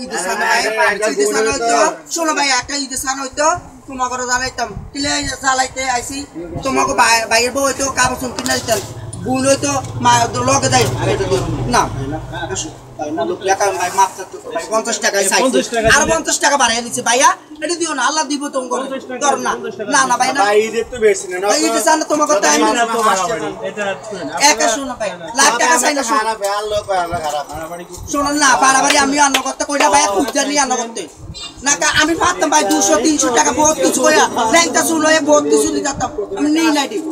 ঈদের সান হইতো শোনো ভাই একটা ঈদের সান হইতো তোমাকে জ্বালাইতাম কিলে জ্বালাইতে আইসি তোমাকে বাইরের বউ হইতো কাপড় চুন কিনা দিতাম বোন হইতো মা লগে যাই না পঞ্চাশ টাকা আর 50 টাকা বাড়াই দিচ্ছে ভাইয়া এটা দিও না আল্লাহ দিব তোমাকে ধর না না না ভাই না ঈদের সান তোমাকে একা শোনো ভাই লাখ টাকা চাই না শোনো না বাড়াবাড়ি আমি অন্য করতে কইরা ভাই খুব জানি অন্য করতে না আমি ভাবতাম ভাই 200-300 টাকা বহুত কিছু কইরা ল্যাংটা চুল হয়ে বহুত কিছু নিয়ে যেতাম আমি নেই নাই দিব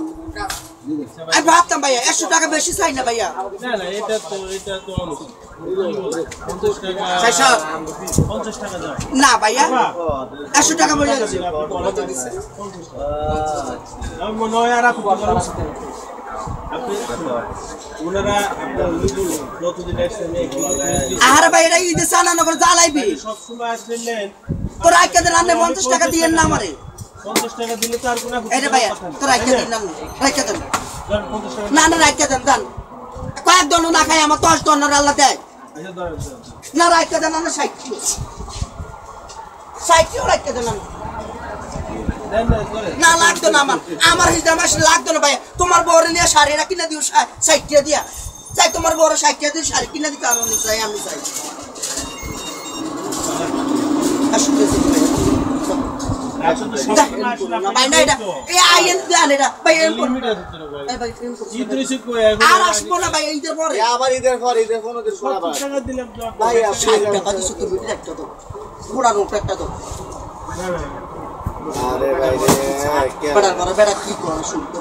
আমি ভাবতাম ভাইয়া 100 টাকা বেশি চাই না ভাইয়া না না এটা তো 50 টাকা দাও না ভাইয়া 100 টাকা বলে যাচ্ছে আমি মনে হয় আর আপনি ওনারা যতদিন একসাথে আরে ভাই এটা ঈদের সান না করে জ্বালাইবি সব সময় আসলেন তোর আইকা দেন আপনি 50 টাকা দিয়েন না আমারে 50 টাকা দিলে তো আর কোনো এটা ভাইয়া তোর আইকা দিন না রাইকা দেন 50 টাকা না না রাইকা দেন দেন কয়েক জন না খাই আমার 10 জন আল্লাহ দেয় আচ্ছা দাঁড়ান না রাইকা দেন না 60 রাইকা দেন না লাগতো না আমার হিসাব মাস লাগতো না ভাই তোমার বড় নিয়ে শাড়িটা কিনে দিও 60 দিয়া চাই তোমার বড় 60 দিয়ে শাড়ি কিনে দিতে আর আমি চাই ভাই না এটা এই আইন দেন এটা ভাই আর আসবো না ভাই ঈদের পরে আবার ঈদের কোনো দিন করা ভাই 60 টাকা দিছো তুমি একটা তো পুরা নোট একটা তো আরে ভাই রে বেড়া কি করে শুনতো